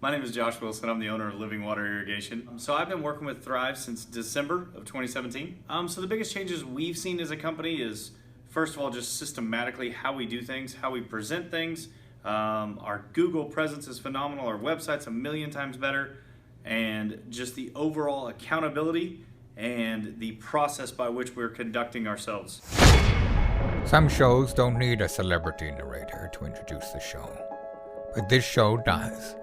My name is Josh Wilson. I'm the owner of Living Water Irrigation. So I've been working with Thrive since December of 2017. So the biggest changes we've seen as a company is, first of all, just systematically how we do things, how we present things. Our Google presence is phenomenal. Our website's 1,000,000 times better. And just the overall accountability and the process by which we're conducting ourselves. Some shows don't need a celebrity narrator to introduce the show, but this show does.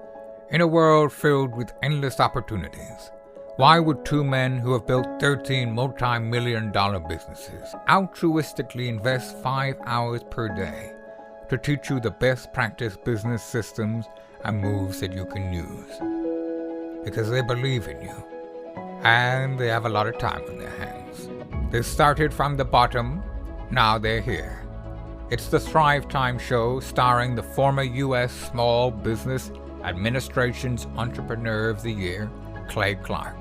In a world filled with endless opportunities, why would two men who have built 13 multi-million-dollar businesses altruistically invest 5 hours per day to teach you the best practice business systems and moves that you can use? Because they believe in you, and they have a lot of time on their hands. They started from the bottom, now they're here. It's the Thrivetime show starring the former U.S. Small Business Administration's Entrepreneur of the Year, Clay Clark,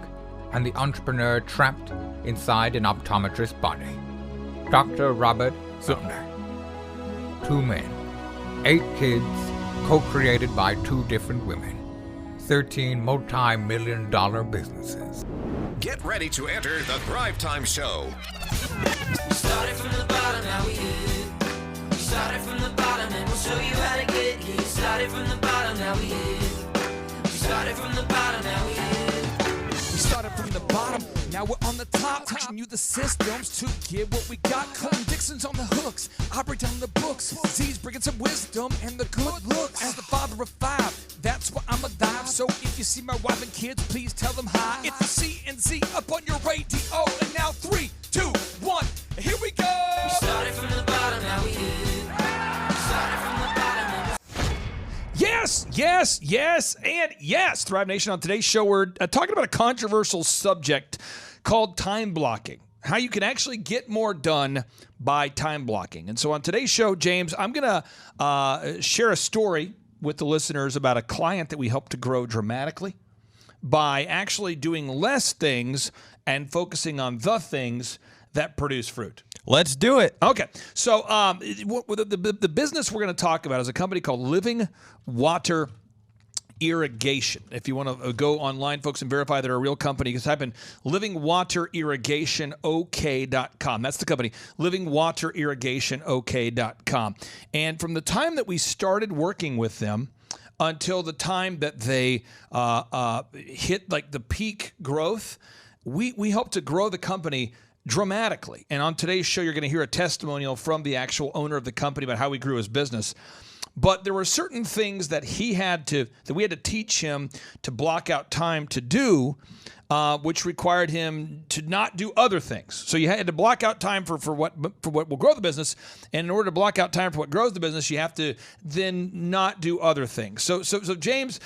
and the entrepreneur trapped inside an optometrist's body, Dr. Robert Zillner. 2 men, 8 kids, co-created by 2 different women, 13 multi-million-dollar businesses. Get ready to enter the Thrivetime show. We started from the bottom, now we here. We started from the bottom and we'll show you how to get here. Started from the bottom, now we here. We started from the bottom, now we here. We started from the bottom, now we're on the top. Teaching you the systems to get what we got. Colton Dixon's on the hooks, I break down the books. Z's bringing some wisdom and the good looks. As the father of 5, that's why I'm alive. So if you see my wife and kids, please tell them hi. It's the C&Z up on your radio. And now 3, 2, 1, here we go. We started from the bottom, now we here. We started from the bottom and Yes. Thrive Nation, on today's show, we're talking about a controversial subject called time blocking. How you can actually get more done by time blocking. And so on today's show, James, I'm going to share a story with the listeners about a client that we helped to grow dramatically by actually doing less things and focusing on the things that produce fruit. Let's do it. Okay. So the business we're going to talk about is a company called Living Water Irrigation. If you want to go online, folks, and verify they're a real company, you can type in livingwaterirrigationok.com. That's the company, livingwaterirrigationok.com. And from the time that we started working with them until the time that they hit like the peak growth, we helped to grow the company dramatically. And on today's show, you're going to hear a testimonial from the actual owner of the company about how he grew his business. But there were certain things that we had to teach him to block out time to do, which required him to not do other things. So you had to block out time for what will grow the business, and in order to block out time for what grows the business, you have to then not do other things. So James,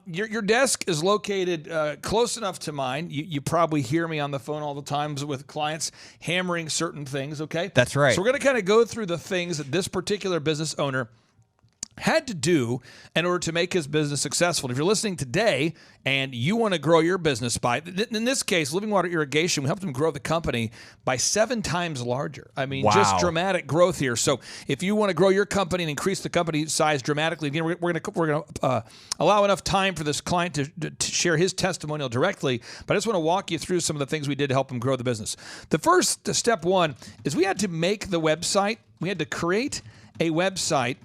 your desk is located close enough to mine. You probably hear me on the phone all the time with clients hammering certain things. Okay, That's right. So we're going to kind of go through the things that this particular business owner had to do in order to make his business successful. If you're listening today and you want to grow your business by, in this case, Living Water Irrigation, we helped him grow the company by 7 times larger. I mean, Wow. Just dramatic growth here. So if you want to grow your company and increase the company size dramatically, again, we're going to allow enough time for this client to share his testimonial directly. But I just want to walk you through some of the things we did to help him grow the business. The first step 1 is we had to make the website. We had to create a website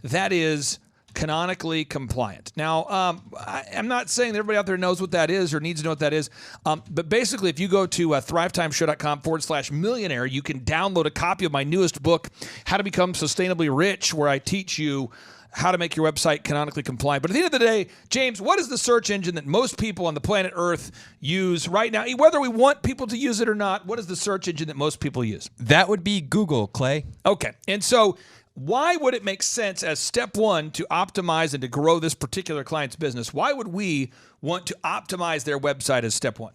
that is canonically compliant. Now, I'm not saying that everybody out there knows what that is or needs to know what that is, but basically, if you go to thrivetimeshow.com/millionaire, you can download a copy of my newest book, How to Become Sustainably Rich, where I teach you how to make your website canonically compliant. But at the end of the day, James, what is the search engine that most people on the planet Earth use right now? Whether we want people to use it or not, what is the search engine that most people use? That would be Google, Clay. Okay, and so why would it make sense as step 1 to optimize and to grow this particular client's business? Why would we want to optimize their website as step 1?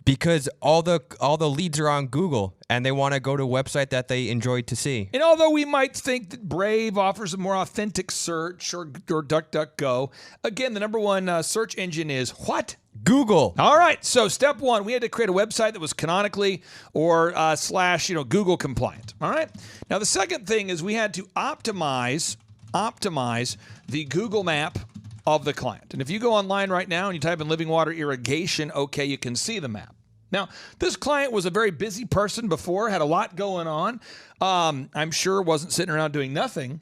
Because all the leads are on Google, and they want to go to a website that they enjoy to see. And although we might think that Brave offers a more authentic search or DuckDuckGo, again, the number 1 search engine is what? Google. All right. So step 1, we had to create a website that was canonically or slash Google compliant. All right. Now the second thing is we had to optimize the Google map of the client. And if you go online right now and you type in living water irrigation, okay, you can see the map. Now, this client was a very busy person before, had a lot going on. I'm sure wasn't sitting around doing nothing.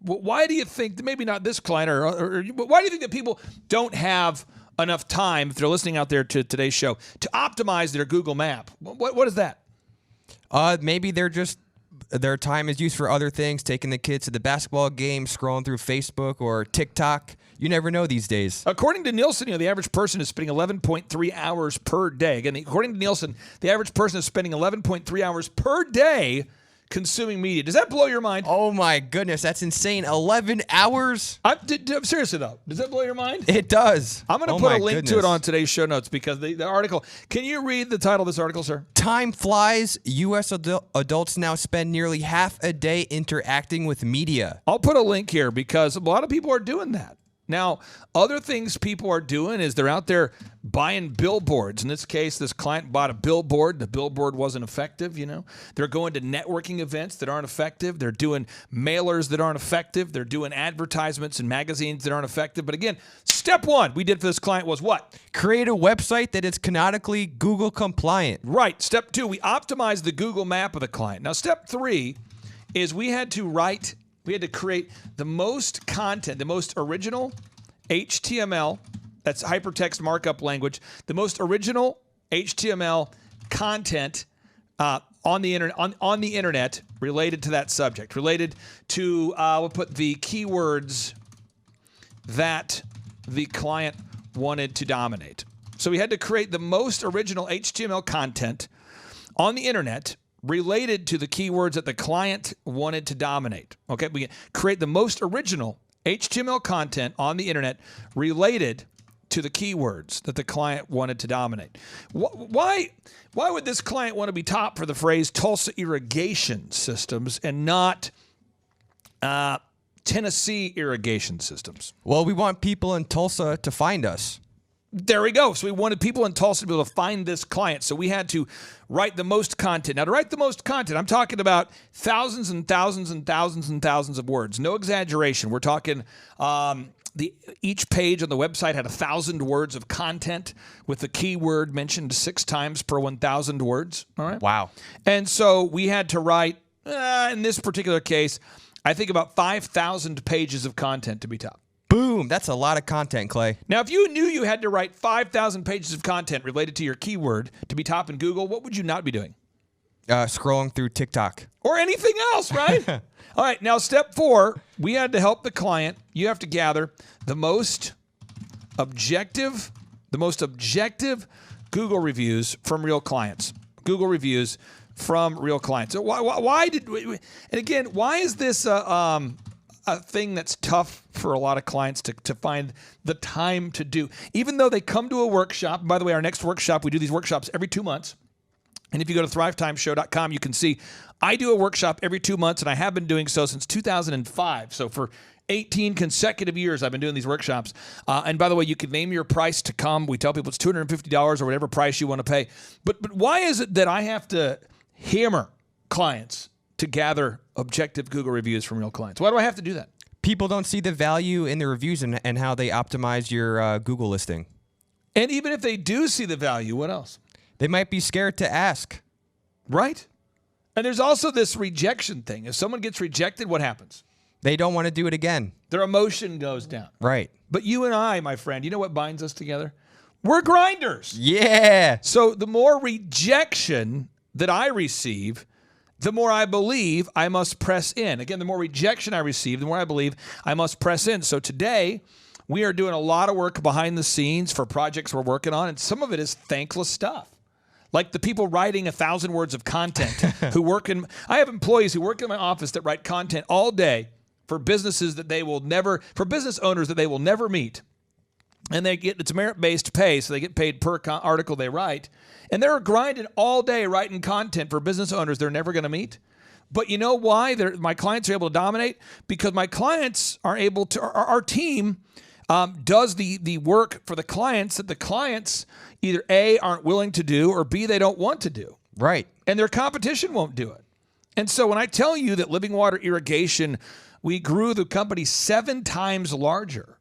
Why do you think that maybe not this client, or why do you think that people don't have enough time, if they're listening out there to today's show, to optimize their Google map? What is that? Maybe their time is used for other things, taking the kids to the basketball game, scrolling through Facebook or TikTok. You never know these days. According to Nielsen, the average person is spending 11.3 hours per day. Again, according to Nielsen, the average person is spending 11.3 hours per day consuming media. Does that blow your mind? Oh my goodness, that's insane. 11 hours? Seriously though, does that blow your mind? It does. I'm going to put a link to it on today's show notes because the article, can you read the title of this article, sir? Time flies. U.S. adults now spend nearly half a day interacting with media. I'll put a link here because a lot of people are doing that. Now, other things people are doing is they're out there buying billboards. In this case, this client bought a billboard. The billboard wasn't effective, They're going to networking events that aren't effective. They're doing mailers that aren't effective. They're doing advertisements in magazines that aren't effective. But again, step one we did for this client was what? Create a website that is canonically Google compliant. Right. Step two, we optimized the Google map of the client. Now, step three is we had to create the most content, the most original HTML, that's hypertext markup language, the most original HTML content on the internet related to that subject, related to we'll put the keywords that the client wanted to dominate. So we had to create the most original HTML content on the internet related to the keywords that the client wanted to dominate. Okay, we create the most original HTML content on the internet related to the keywords that the client wanted to dominate. Why would this client want to be top for the phrase Tulsa irrigation systems and not Tennessee irrigation systems? Well, we want people in Tulsa to find us. There we go. So we wanted people in Tulsa to be able to find this client. So we had to write the most content. Now, to write the most content, I'm talking about thousands and thousands and thousands and thousands of words. No exaggeration. We're talking each page on the website had 1,000 words of content with the keyword mentioned 6 times per 1,000 words. All right. Wow. And so we had to write, in this particular case, I think about 5,000 pages of content to be top. Boom. That's a lot of content, Clay. Now, if you knew you had to write 5,000 pages of content related to your keyword to be top in Google, what would you not be doing? Scrolling through TikTok. Or anything else, right? All right. Now, step 4, we had to help the client. You have to gather the most objective Google reviews from real clients. Google reviews from real clients. So why did we, and again, why is this a thing that's tough for a lot of clients to find the time to do? Even though they come to a workshop, by the way, our next workshop, we do these workshops every 2 months. And if you go to thrivetimeshow.com, you can see I do a workshop every 2 months, and I have been doing so since 2005. So for 18 consecutive years, I've been doing these workshops. And by the way, you can name your price to come. We tell people it's $250 or whatever price you want to pay. But why is it that I have to hammer clients to gather objective Google reviews from real clients? Why do I have to do that? People don't see the value in the reviews and how they optimize your Google listing. And even if they do see the value, what else? They might be scared to ask. Right. And there's also this rejection thing. If someone gets rejected, what happens? They don't want to do it again. Their emotion goes down. Right. But you and I, my friend, you know what binds us together? We're grinders. Yeah. So the more rejection that I receive, the more I believe I must press in. Again, the more rejection I receive, the more I believe I must press in. So today, we are doing a lot of work behind the scenes for projects we're working on, and some of it is thankless stuff. Like the people writing 1,000 words of content who work in, I have employees who work in my office that write content all day for businesses that they will never, for business owners that they will never meet. And it's merit-based pay, so they get paid per article they write. And they're grinding all day writing content for business owners they're never going to meet. But you know why my clients are able to dominate? Because my clients are able to, our team does the work for the clients that the clients either A, aren't willing to do, or B, they don't want to do. Right. And their competition won't do it. And so when I tell you that Living Water Irrigation, we grew the company 7 times larger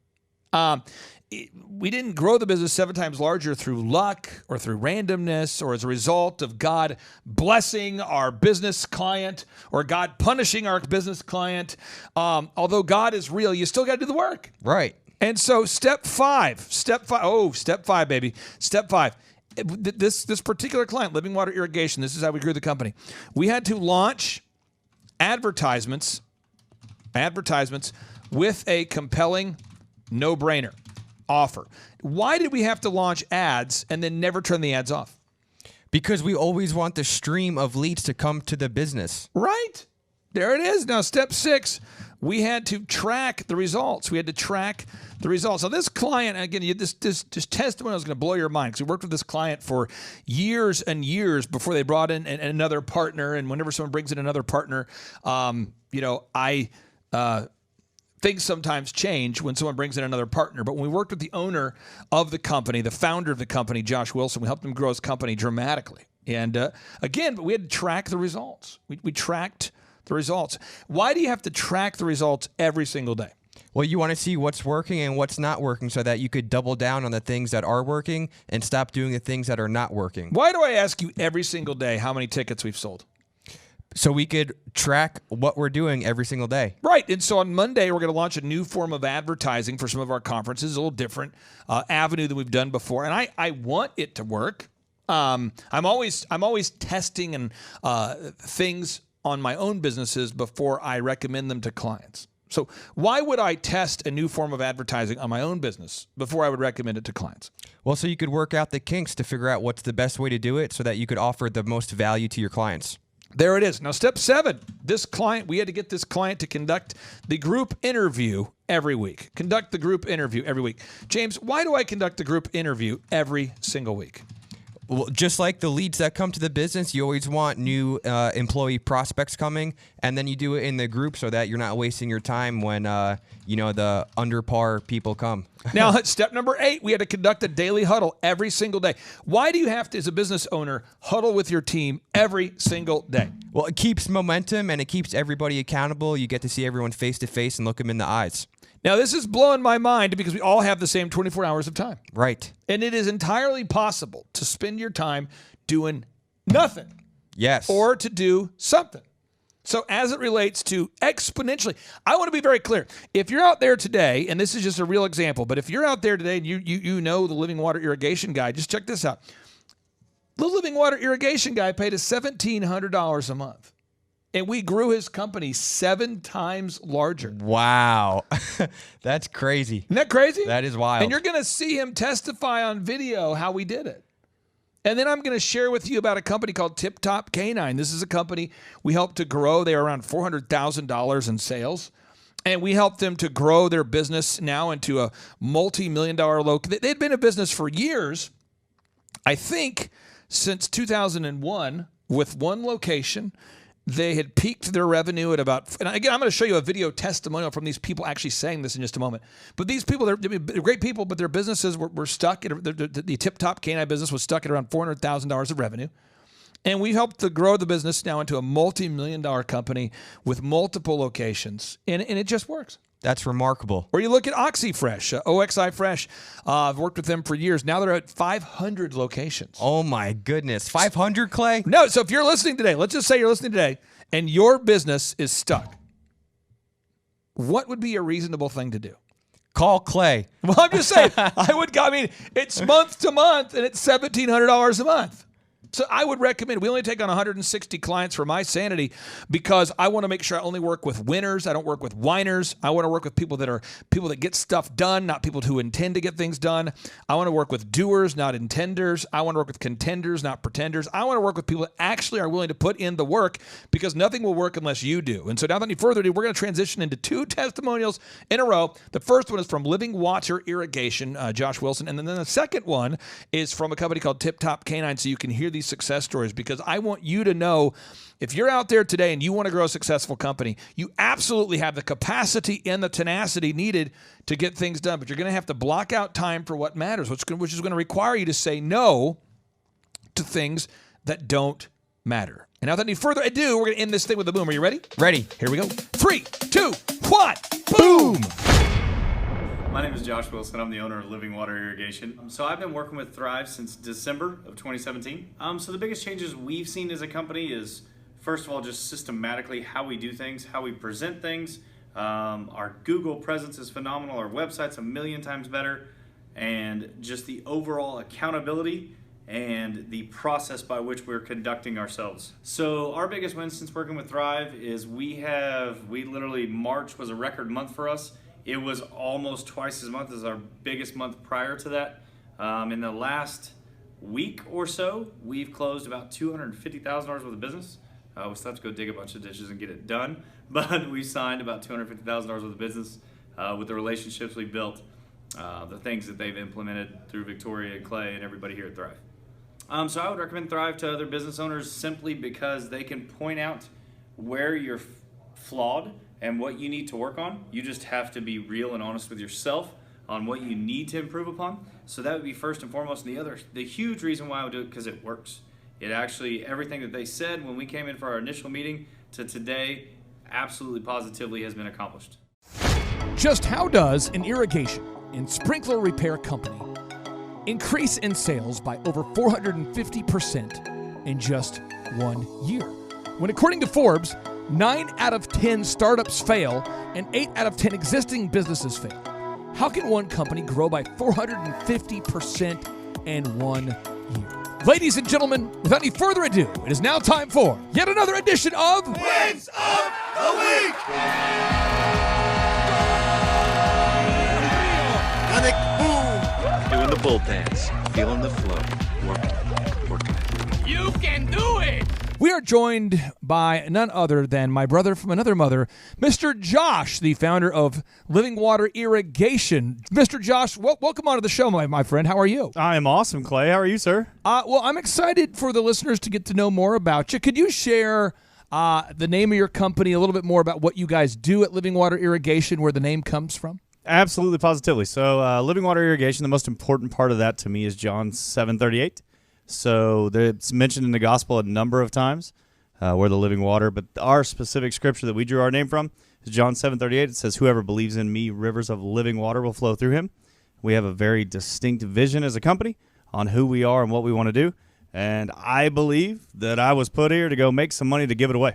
We didn't grow the business 7 times larger through luck or through randomness or as a result of God blessing our business client or God punishing our business client. Although God is real, you still got to do the work. Right. And so step five, baby. Step 5. This particular client, Living Water Irrigation, this is how we grew the company. We had to launch advertisements with a compelling no-brainer offer. Why did we have to launch ads and then never turn the ads off? Because we always want the stream of leads to come to the business. Right. There it is. Now, step 6, we had to track the results. Now, this client, again, this testimony is going to blow your mind because we worked with this client for years and years before they brought in another partner. And whenever someone brings in another partner, things sometimes change when someone brings in another partner. But when we worked with the owner of the company, the founder of the company, Josh Wilson, we helped him grow his company dramatically. And again, we had to track the results. We tracked the results. Why do you have to track the results every single day? Well, you want to see what's working and what's not working so that you could double down on the things that are working and stop doing the things that are not working. Why do I ask you every single day how many tickets we've sold? So we could track what we're doing every single day. Right. And so on Monday, we're going to launch a new form of advertising for some of our conferences, a little different avenue than we've done before. And I want it to work. I'm always testing and things on my own businesses before I recommend them to clients. So why would I test a new form of advertising on my own business before I would recommend it to clients? Well, so you could work out the kinks to figure out what's the best way to do it so that you could offer the most value to your clients. There it is. Now, step 7, we had to get this client to conduct the group interview every week. James, why do I conduct the group interview every single week? Well, just like the leads that come to the business, you always want new employee prospects coming, and then you do it in the group so that you're not wasting your time when the under par people come. Now, step number 8, we had to conduct a daily huddle every single day. Why do you have to, as a business owner, huddle with your team every single day? Well, it keeps momentum and it keeps everybody accountable. You get to see everyone face to face and look them in the eyes. Now, this is blowing my mind because we all have the same 24 hours of time. Right. And it is entirely possible to spend your time doing nothing. Yes. Or to do something. So as it relates to exponentially, I want to be very clear. If you're out there today, and this is just a real example, but if you're out there today and you know the Living Water Irrigation guy, just check this out. The Living Water Irrigation guy paid us $1,700 a month. And we grew his company 7 times larger. Wow. That's crazy. Isn't that crazy? That is wild. And you're going to see him testify on video how we did it. And then I'm going to share with you about a company called Tip Top Canine. This is a company we helped to grow. They are around $400,000 in sales. And we helped them to grow their business now into a multi-million-dollar They'd been in business for years, I think since 2001, with one location. They had peaked their revenue at about, and again, I'm going to show you a video testimonial from these people actually saying this in just a moment. But these people, they're great people, but their businesses were stuck. The Tip Top Canine business was stuck at around $400,000 of revenue. And we helped to grow the business now into a multi-million-dollar company with multiple locations. And it just works. That's remarkable. Or you look at OxyFresh, OXI Fresh. I've worked with them for years. Now they're at 500 locations. Oh, my goodness. 500, Clay? No, so if you're listening today, let's just say you're listening today, and your business is stuck, what would be a reasonable thing to do? Call Clay. Well, I'm just saying, it's month to month, and it's $1,700 a month. So I would recommend, we only take on 160 clients for my sanity because I want to make sure I only work with winners. I don't work with whiners. I want to work with people that get stuff done, not people who intend to get things done. I want to work with doers, not intenders. I want to work with contenders, not pretenders. I want to work with people that actually are willing to put in the work because nothing will work unless you do. And so without any further ado, we're going to transition into 2 testimonials in a row. The first one is from Living Water Irrigation, Josh Wilson. And then the second one is from a company called Tip Top Canine, so you can hear these success stories, because I want you to know if you're out there today and you want to grow a successful company, you absolutely have the capacity and the tenacity needed to get things done, but you're going to have to block out time for what matters, which is going to require you to say no to things that don't matter. And without any further ado, we're going to end this thing with a boom. Are you ready? Ready. Here we go. 3, 2, 1, boom! My name is Josh Wilson. I'm the owner of Living Water Irrigation. So I've been working with Thrive since December of 2017. So the biggest changes we've seen as a company is, first of all, just systematically how we do things, how we present things. Our Google presence is phenomenal. Our website's 1,000,000 times better. And just the overall accountability and the process by which we're conducting ourselves. So our biggest win since working with Thrive is we literally, March was a record month for us. It was almost twice as much as our biggest month prior to that. In the last week or so, we've closed about $250,000 worth of business. We still have to go dig a bunch of dishes and get it done, but we signed about $250,000 worth of business with the relationships we built, the things that they've implemented through Victoria and Clay and everybody here at Thrive. So I would recommend Thrive to other business owners simply because they can point out where you're flawed and what you need to work on. You just have to be real and honest with yourself on what you need to improve upon. So that would be first and foremost. And the huge reason why I would do it, because it works. It actually, everything that they said when we came in for our initial meeting to today, absolutely positively has been accomplished. Just how does an irrigation and sprinkler repair company increase in sales by over 450% in just 1 year? When according to Forbes, 9 out of 10 startups fail and 8 out of 10 existing businesses fail. How can one company grow by 450% in 1 year? Ladies and gentlemen, without any further ado, it is now time for yet another edition of Wins of the Week! Doing the bull dance, feeling the flow, working. You Can Do It! We are joined by none other than my brother from another mother, Mr. Josh, the founder of Living Water Irrigation. Mr. Josh, welcome onto the show, my friend. How are you? I am awesome, Clay. How are you, sir? Well, I'm excited for the listeners to get to know more about you. Could you share the name of your company, a little bit more about what you guys do at Living Water Irrigation, where the name comes from? Absolutely, positively. So Living Water Irrigation, the most important part of that to me is John 7:38. So it's mentioned in the gospel a number of times, where the living water, but our specific scripture that we drew our name from is John 7:38. It says, "Whoever believes in me, rivers of living water will flow through him." We have a very distinct vision as a company on who we are and what we want to do, and I believe that I was put here to go make some money to give it away.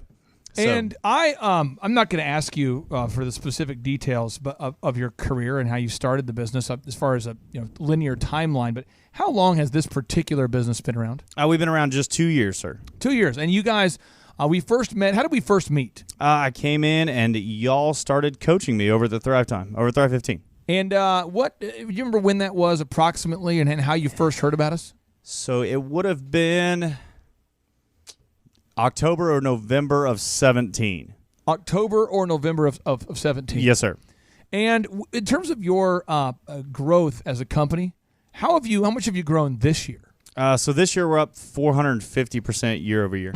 And I'm not going to ask you for the specific details of your career and how you started the business as far as a linear timeline, but how long has this particular business been around? We've been around just 2 years, sir. 2 years. And you guys, we first met. How did we first meet? I came in and y'all started coaching me over at the Thrivetime, over at Thrive 15. And do you remember when that was approximately and how you first heard about us? So it would have been October or November of 17. October or November of 17. Yes, sir. And in terms of your growth as a company, how much have you grown this year? So this year we're up 450% year over year.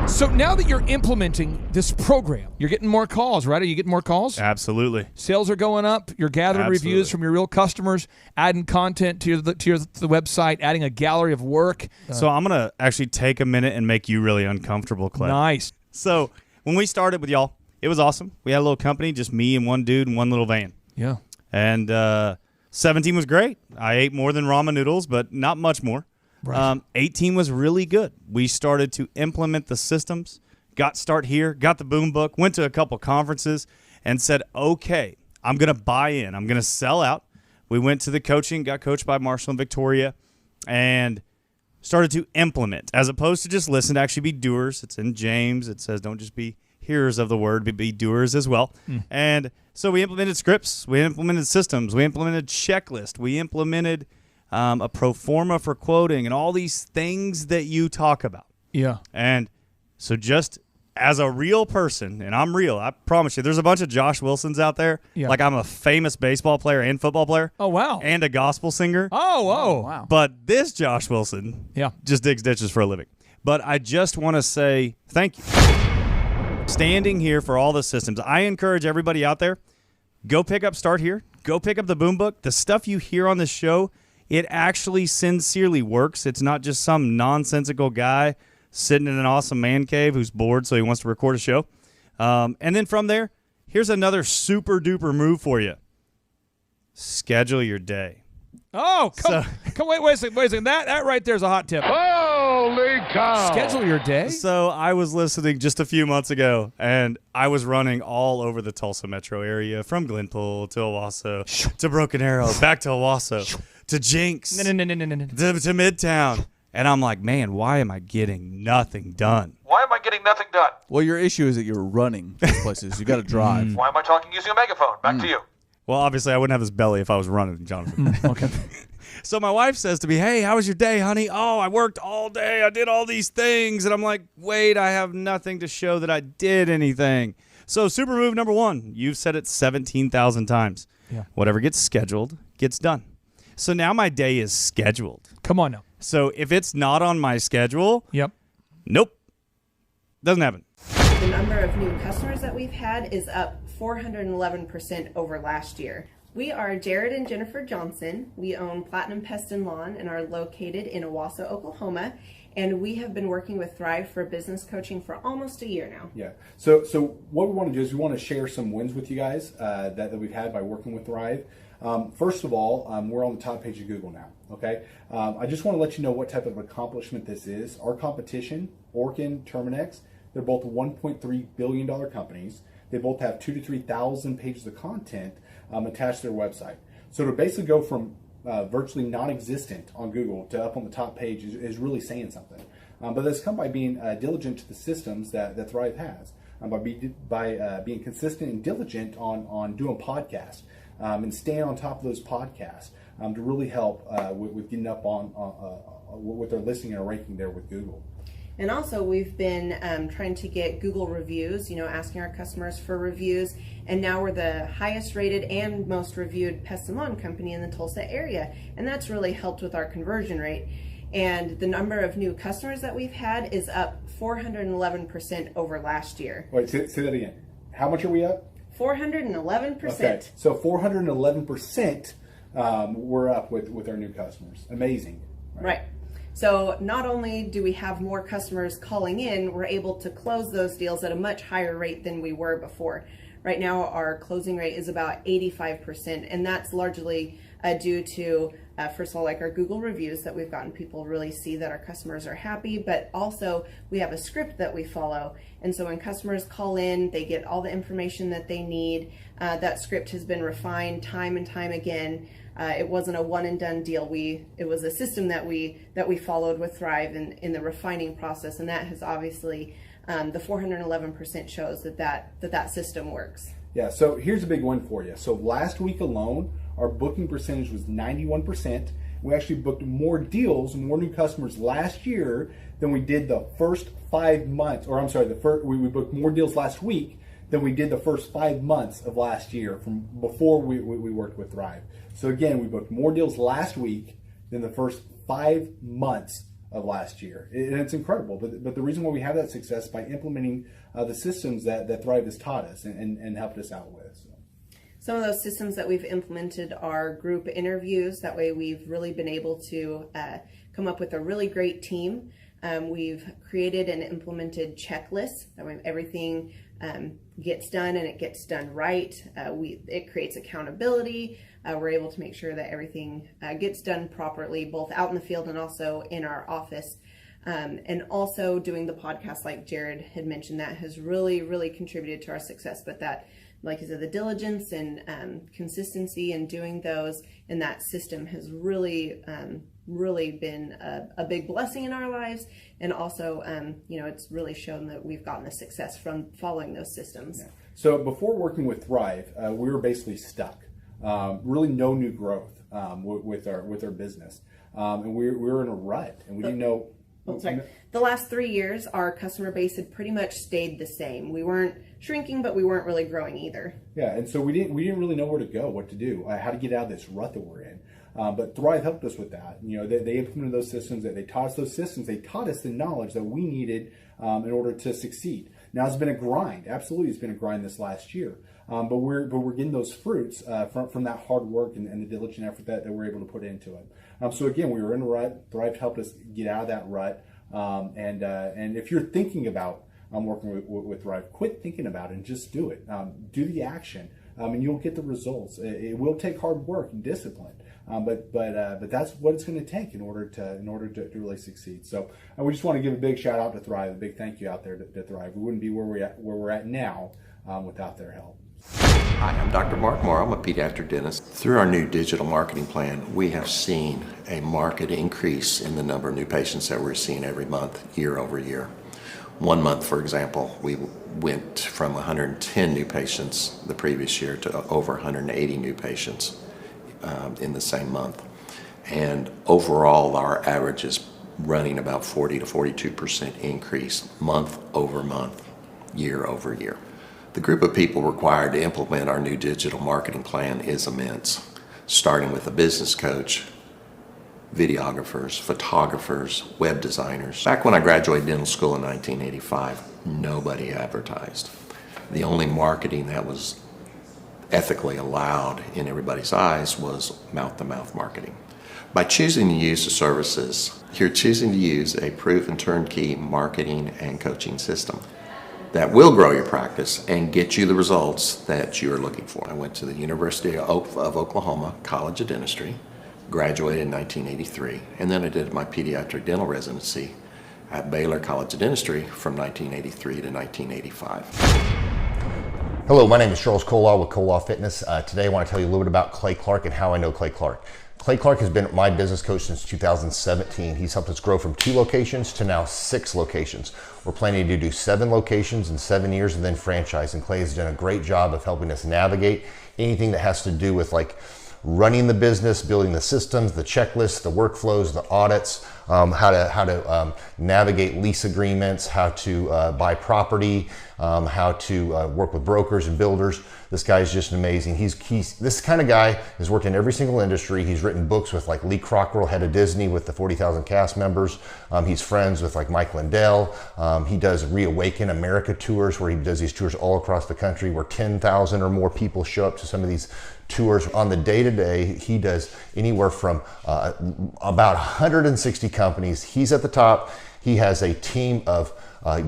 So now that you're implementing this program, you're getting more calls, right? Are you getting more calls? Absolutely. Sales are going up. You're gathering reviews from your real customers, adding content to the website, adding a gallery of work. So I'm going to actually take a minute and make you really uncomfortable, Clay. Nice. So when we started with y'all, it was awesome. We had a little company, just me and one dude and one little van. Yeah. And 17 was great. I ate more than ramen noodles, but not much more. Right. 18 was really good. We started to implement the systems, got the boom book, went to a couple conferences, and said, okay, I'm going to buy in. I'm going to sell out. We went to the coaching, got coached by Marshall and Victoria, and started to implement, as opposed to just listen, to actually be doers. It's in James. It says don't just be hearers of the word, but be doers as well. And so we implemented scripts. We implemented systems. We implemented checklists. We implemented a pro forma for quoting and all these things that you talk about. Yeah. And so just as a real person, and I'm real, I promise you, there's a bunch of Josh Wilsons out there. Yeah. Like I'm a famous baseball player and football player. Oh, wow. And a gospel singer. Oh, wow. But this Josh Wilson just digs ditches for a living. But I just want to say thank you. Standing here for all the systems, I encourage everybody out there, go pick up Start Here. Go pick up the boom book. The stuff you hear on this show, it actually sincerely works. It's not just some nonsensical guy sitting in an awesome man cave who's bored so he wants to record a show. And then from there, here's another super duper move for you. schedule your day. Oh, wait a second. That right there is a hot tip. Holy cow! Schedule your day. So I was listening just a few months ago, and I was running all over the Tulsa metro area, from Glenpool to Owasso to Broken Arrow, back to Owasso to Jinx, No. to Midtown. And I'm like, man, why am I getting nothing done? Why am I getting nothing done? Well, your issue is that you're running these places. You got to drive. Why am I talking using a megaphone? Back to you. Well, obviously, I wouldn't have this belly if I was running, Jonathan. Okay. So my wife says to me, hey, how was your day, honey? Oh, I worked all day. I did all these things. And I'm like, wait, I have nothing to show that I did anything. So super move number 1, you've said it 17,000 times. Yeah. Whatever gets scheduled gets done. So now my day is scheduled. Come on now. So if it's not on my schedule, Yep. nope, doesn't happen. The number of new customers that we've had is up 411% over last year. We are Jared and Jennifer Johnson. We own Platinum Pest and Lawn and are located in Owasso, Oklahoma. And we have been working with Thrive for business coaching for almost a year now. Yeah. So what we want to do is we want to share some wins with you guys that we've had by working with Thrive. First of all, we're on the top page of Google now. Okay. I just want to let you know what type of accomplishment this is. Our competition, Orkin, Terminex, they're both $1.3 billion companies. They both have 2,000 to 3,000 pages of content attached to their website. So to basically go from virtually non-existent on Google to up on the top page is really saying something. But that's come by being diligent to the systems that Thrive has, by being consistent and diligent on doing podcasts and staying on top of those podcasts to really help with getting up on with their listing and ranking there with Google. And also we've been trying to get Google reviews, asking our customers for reviews. And now we're the highest rated and most reviewed pest and lawn company in the Tulsa area. And that's really helped with our conversion rate. And the number of new customers that we've had is up 411% over last year. Wait, say that again. How much are we up? 411%. Okay, so 411% we're up with our new customers. Amazing. Right. So not only do we have more customers calling in, we're able to close those deals at a much higher rate than we were before. Right now, our closing rate is about 85%, and that's largely due to, first of all, like our Google reviews that we've gotten people really see that our customers are happy, but also we have a script that we follow. And so when customers call in, they get all the information that they need. That script has been refined time and time again. It wasn't a one and done deal. It was a system that we followed with Thrive in the refining process, and that has obviously the 411% shows that system works. Yeah, so here's a big one for you. So last week alone, our booking percentage was 91%. We actually booked more deals, more new customers last year than we did the first 5 months, or I'm sorry, we booked more deals last week than we did the first 5 months of last year from before we worked with Thrive. So again, we booked more deals last week than the first 5 months of last year. And it's incredible. But the reason why we have that success is by implementing the systems that Thrive has taught us and helped us out with. So. Some of those systems that we've implemented are group interviews. That way we've really been able to come up with a really great team. We've created and implemented checklists. That way everything gets done and it gets done right. It creates accountability. We're able to make sure that everything gets done properly, both out in the field and also in our office. And also doing the podcast, like Jared had mentioned, that has really, really contributed to our success. But that, like I said, the diligence and consistency in doing those and that system has really, really been a big blessing in our lives. And also, it's really shown that we've gotten the success from following those systems. Yeah. So before working with Thrive, we were basically stuck. Really no new growth with our business. And we were in a rut and we didn't know. The last 3 years, our customer base had pretty much stayed the same. We weren't shrinking, but we weren't really growing either. Yeah, and so we didn't really know where to go, what to do, how to get out of this rut that we're in. But Thrive helped us with that. They implemented those systems. They taught us those systems. They taught us the knowledge that we needed in order to succeed. Now it's been a grind. Absolutely, it's been a grind this last year. But we're getting those fruits from that hard work and the diligent effort that we're able to put into it. So again, we were in a rut. Thrive helped us get out of that rut. And if you're thinking about working with Thrive, quit thinking about it and just do it. Do the action. and you'll get the results. It will take hard work and discipline. But that's what it's going to take in order to really succeed. So we just want to give a big shout out to Thrive, a big thank you out there to Thrive. We wouldn't be where we're at now without their help. Hi, I'm Dr. Mark Moore. I'm a pediatric dentist. Through our new digital marketing plan, we have seen a marked increase in the number of new patients that we're seeing every month, year over year. One month, for example, we went from 110 new patients the previous year to over 180 new patients in the same month. And overall, our average is running about 40 to 42% increase month over month, year over year. The group of people required to implement our new digital marketing plan is immense, starting with a business coach, videographers, photographers, web designers. Back when I graduated dental school in 1985, nobody advertised. The only marketing that was ethically allowed in everybody's eyes was mouth-to-mouth marketing. By choosing to use the services, you're choosing to use a proven turnkey marketing and coaching system that will grow your practice and get you the results that you're looking for. I went to the University of Oklahoma College of Dentistry, graduated in 1983, and then I did my pediatric dental residency at Baylor College of Dentistry from 1983 to 1985. Hello, my name is Charles Colaw with Colaw Fitness. Today I want to tell you a little bit about Clay Clark and how I know Clay Clark. Clay Clark has been my business coach since 2017. He's helped us grow from 2 locations to now 6 locations. We're planning to do 7 locations in 7 years and then franchise. And Clay has done a great job of helping us navigate anything that has to do with like running the business, building the systems, the checklists, the workflows, the audits, how to navigate lease agreements, how to buy property, how to work with brokers and builders. This guy is just amazing. He's this kind of guy has worked in every single industry. He's written books with like Lee Cockrell, head of Disney, with the 40,000 cast members. He's friends with like Mike Lindell. He does Reawaken America tours, where he does these tours all across the country, where 10,000 or more people show up to some of these tours. On the day-to-day, he does anywhere from about 160 companies. He's at the top. He has a team of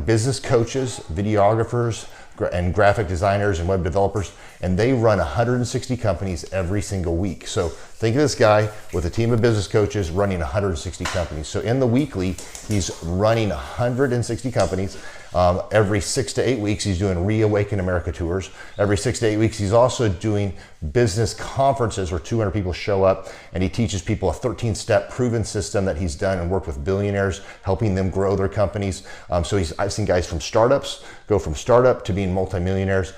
business coaches, videographers, and graphic designers and web developers, and they run 160 companies every single week. So think of this guy with a team of business coaches running 160 companies. So in the weekly, he's running 160 companies. Every 6 to 8 weeks, he's doing Reawaken America tours. Every 6 to 8 weeks, he's also doing business conferences where 200 people show up, and he teaches people a 13-step proven system that he's done and worked with billionaires, helping them grow their companies. So I've seen guys from startups go from startup to being multimillionaires,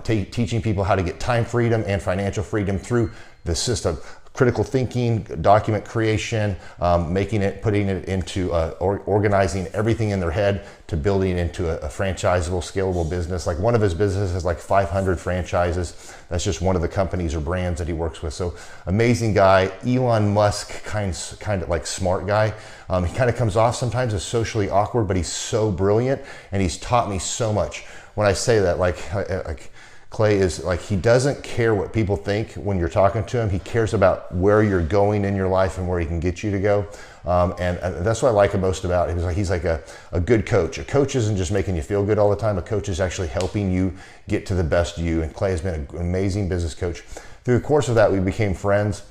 teaching people how to get time freedom and financial freedom through the system. Critical thinking, document creation, putting it into organizing everything in their head to building into a franchisable, scalable business. Like one of his businesses has like 500 franchises. That's just one of the companies or brands that he works with. So amazing guy, Elon Musk kind of like smart guy. He kind of comes off sometimes as socially awkward, but he's so brilliant, and he's taught me so much. When I say that, like Clay is like, he doesn't care what people think when you're talking to him. He cares about where you're going in your life and where he can get you to go. And that's what I like most about him. He's like a good coach. A coach isn't just making you feel good all the time. A coach is actually helping you get to the best you. And Clay has been an amazing business coach. Through the course of that, we became friends.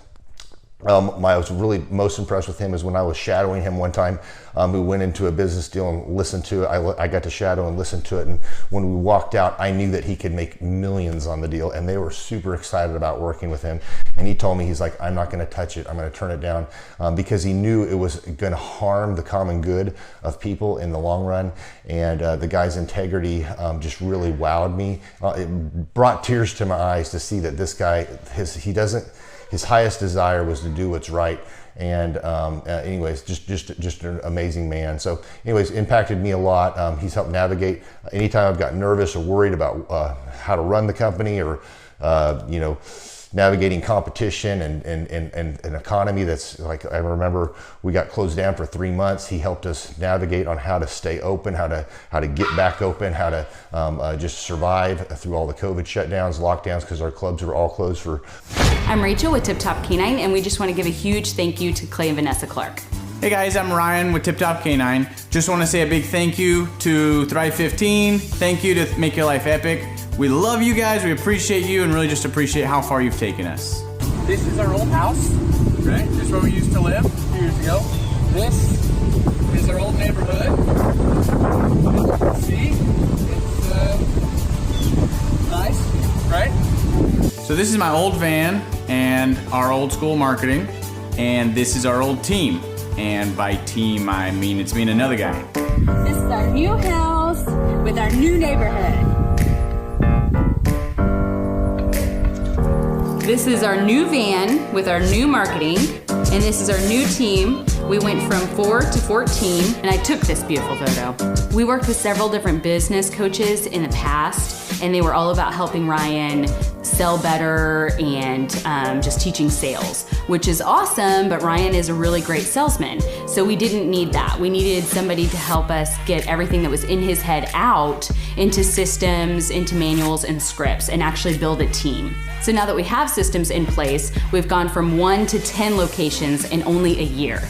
I was really most impressed with him is when I was shadowing him one time. We went into a business deal and listened to it. I got to shadow and listen to it. And when we walked out, I knew that he could make millions on the deal. And they were super excited about working with him. And he told me, he's like, I'm not going to touch it. I'm going to turn it down, because he knew it was going to harm the common good of people in the long run. And the guy's integrity just really wowed me. It brought tears to my eyes to see that this guy, his highest desire was to do what's right. And anyways, just an amazing man. So anyways, impacted me a lot. He's helped navigate anytime I've got nervous or worried about how to run the company, or navigating competition and an economy that's like, I remember we got closed down for 3 months. He helped us navigate on how to stay open, how to get back open, how to just survive through all the COVID shutdowns, lockdowns, because our clubs were all closed for. I'm Rachel with Tip Top Canine, and we just want to give a huge thank you to Clay and Vanessa Clark. Hey guys, I'm Ryan with Tip Top Canine. Just want to say a big thank you to Thrive 15. Thank you to Make Your Life Epic. We love you guys, we appreciate you, and really just appreciate how far you've taken us. This is our old house, right? This is where we used to live a few years ago. This is our old neighborhood. See? It's nice, right? So this is my old van and our old school marketing, and this is our old team. And by team, I mean it's me and another guy. This is our new house with our new neighborhood. This is our new van with our new marketing, and this is our new team. We went from 4 to 14, and I took this beautiful photo. We worked with several different business coaches in the past, and they were all about helping Ryan sell better and just teaching sales, which is awesome, but Ryan is a really great salesman. So we didn't need that. We needed somebody to help us get everything that was in his head out into systems, into manuals and scripts, and actually build a team. So now that we have systems in place, we've gone from 1 to 10 locations in only a year.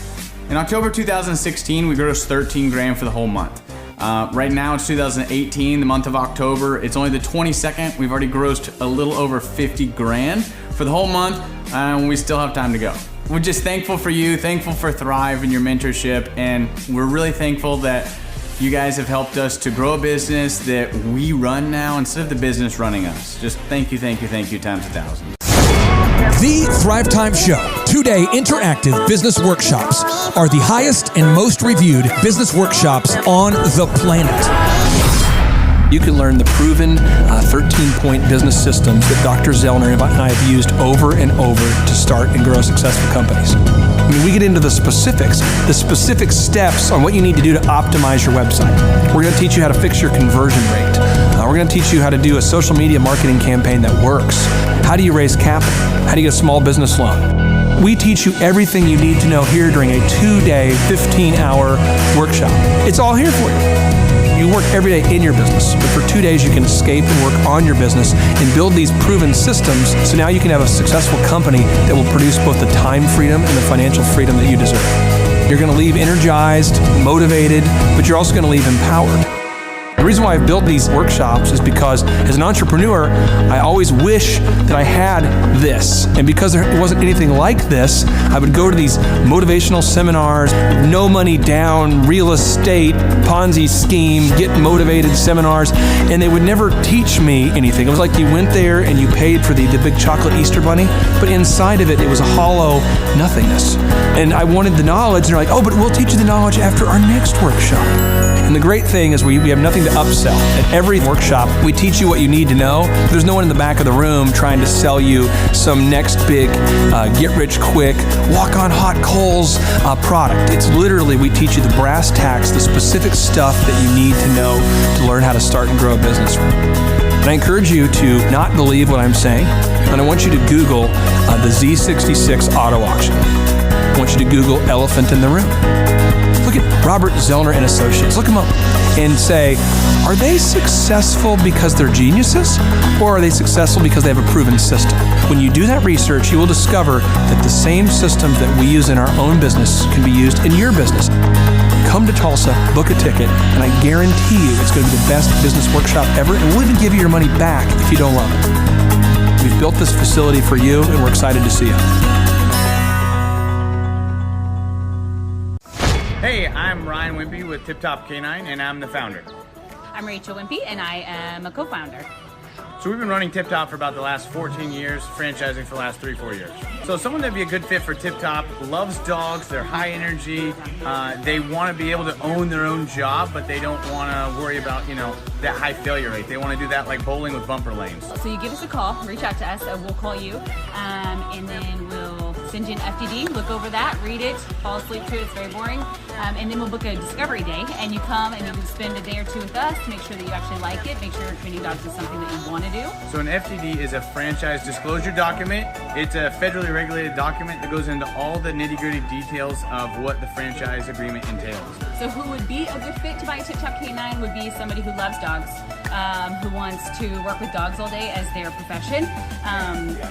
In October 2016, we grossed 13 grand for the whole month. Right now it's 2018, the month of October. It's only the 22nd. We've already grossed a little over 50 grand for the whole month, and we still have time to go. We're just thankful for you, thankful for Thrive and your mentorship, and we're really thankful that you guys have helped us to grow a business that we run now instead of the business running us. Just thank you times 1,000. The Thrivetime Show, 2-day interactive business workshops, are the highest and most reviewed business workshops on the planet. You can learn the proven 13-point business systems that Dr. Zellner and I have used over and over to start and grow successful companies. I mean, we get into the specifics steps on what you need to do to optimize your website. We're going to teach you how to fix your conversion rate. We're going to teach you how to do a social media marketing campaign that works. How do you raise capital? How do you get a small business loan? We teach you everything you need to know here during a 2-day, 15-hour workshop. It's all here for you. You work every day in your business, but for 2 days you can escape and work on your business and build these proven systems so now you can have a successful company that will produce both the time freedom and the financial freedom that you deserve. You're going to leave energized, motivated, but you're also going to leave empowered. The reason why I've built these workshops is because as an entrepreneur, I always wish that I had this. And because there wasn't anything like this, I would go to these motivational seminars, no money down, real estate, Ponzi scheme, get motivated seminars, and they would never teach me anything. It was like you went there and you paid for the big chocolate Easter bunny, but inside of it, it was a hollow nothingness. And I wanted the knowledge, and they're like, oh, but we'll teach you the knowledge after our next workshop. And the great thing is we have nothing to upsell. At every workshop, we teach you what you need to know. There's no one in the back of the room trying to sell you some next big get-rich-quick, walk-on-hot-coals product. It's literally, we teach you the brass tacks, the specific stuff that you need to know to learn how to start and grow a business. And I encourage you to not believe what I'm saying, and I want you to Google the Z66 auto auction. I want you to Google elephant in the room. Look at Robert Zellner and Associates. Look them up and say, are they successful because they're geniuses, or are they successful because they have a proven system? When you do that research, you will discover that the same systems that we use in our own business can be used in your business. Come to Tulsa, book a ticket, and I guarantee you it's going to be the best business workshop ever, and we'll even give you your money back if you don't love it. We've built this facility for you, and we're excited to see you. Hey, I'm Ryan Wimpy with Tip Top Canine, and I'm the founder. I'm Rachel Wimpy, and I am a co-founder. So we've been running Tip Top for about the last 14 years, franchising for the last 3-4 years. So someone that'd be a good fit for Tip Top loves dogs, they're high energy, they want to be able to own their own job, but they don't want to worry about, that high failure rate. They want to do that like bowling with bumper lanes. So you give us a call, reach out to us, we'll call you, and then we'll send you an FDD, look over that, read it, fall asleep to it, it's very boring, and then we'll book a discovery day, and you come and you can spend a day or two with us to make sure that you actually like it, make sure training dogs is something that you want to do. So an FDD is a franchise disclosure document. It's a federally regulated document that goes into all the nitty-gritty details of what the franchise agreement entails. So who would be a good fit to buy a Tip Top Canine would be somebody who loves dogs, who wants to work with dogs all day as their profession.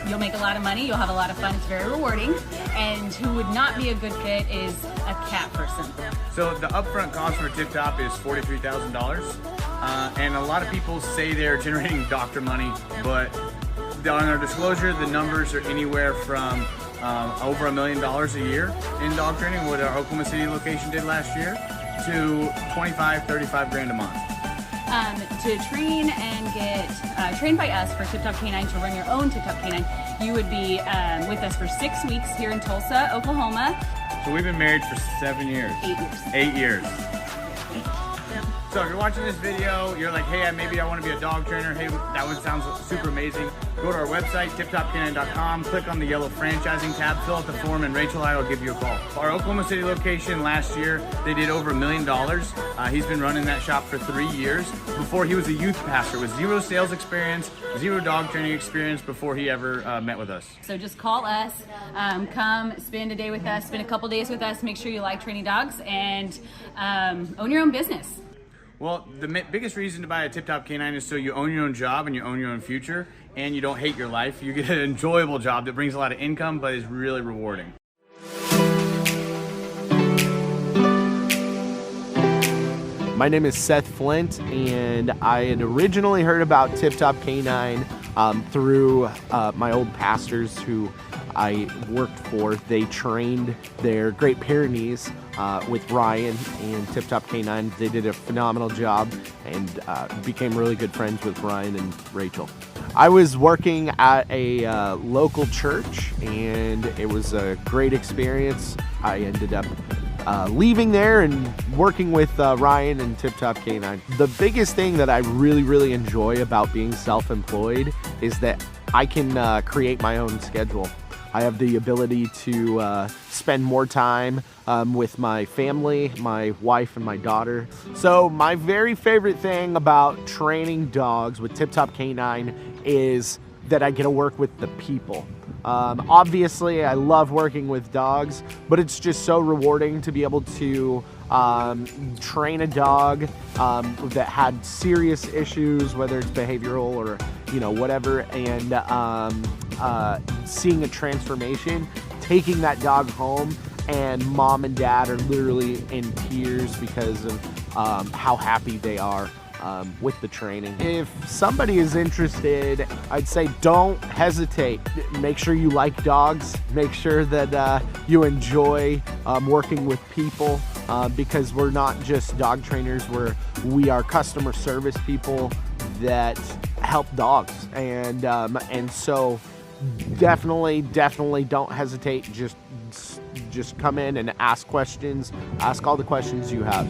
You'll make a lot of money, you'll have a lot of fun, it's very rewarding. And who would not be a good fit is a cat person. So the upfront cost for Tip Top is $43,000. And a lot of people say they're generating doctor money, but on our disclosure, the numbers are anywhere from over $1 million a year in dog training, what our Oklahoma City location did last year, to 25, 35 grand a month. To train and get trained by us for Tip Top Canine, to run your own Tip Top Canine, you would be with us for 6 weeks here in Tulsa, Oklahoma. So we've been married for 7 years. 8 years. 8 years. So if you're watching this video, you're like, hey, maybe I want to be a dog trainer. Hey, that one sounds super amazing. Go to our website, tiptopcanine.com, click on the yellow franchising tab, fill out the form, and Rachel and I will give you a call. Our Oklahoma City location last year, they did over $1 million. He's been running that shop for 3 years. Before, he was a youth pastor with 0 sales experience, 0 dog training experience before he ever met with us. So just call us, come spend a day with us, spend a couple days with us, make sure you like training dogs, and own your own business. Well, the biggest reason to buy a Tip Top Canine is so you own your own job and you own your own future, and you don't hate your life. You get an enjoyable job that brings a lot of income, but is really rewarding. My name is Seth Flint, and I had originally heard about Tip Top Canine through my old pastors who I worked for. They trained their Great Pyrenees with Ryan and Tip Top Canine. They did a phenomenal job and became really good friends with Ryan and Rachel. I was working at a local church, and it was a great experience. I ended up leaving there and working with Ryan and Tip Top Canine. The biggest thing that I really enjoy about being self-employed is that I can create my own schedule. I have the ability to spend more time with my family, my wife and my daughter. So my very favorite thing about training dogs with Tip Top Canine is that I get to work with the people. Obviously, I love working with dogs, but it's just so rewarding to be able to train a dog that had serious issues, whether it's behavioral or whatever, and seeing a transformation, taking that dog home, and mom and dad are literally in tears because of how happy they are with the training. If somebody is interested, I'd say don't hesitate. Make sure you like dogs. Make sure that you enjoy working with people, because we're not just dog trainers. We are customer service people that help dogs, and so definitely don't hesitate. Just come in and ask questions. Ask all the questions you have.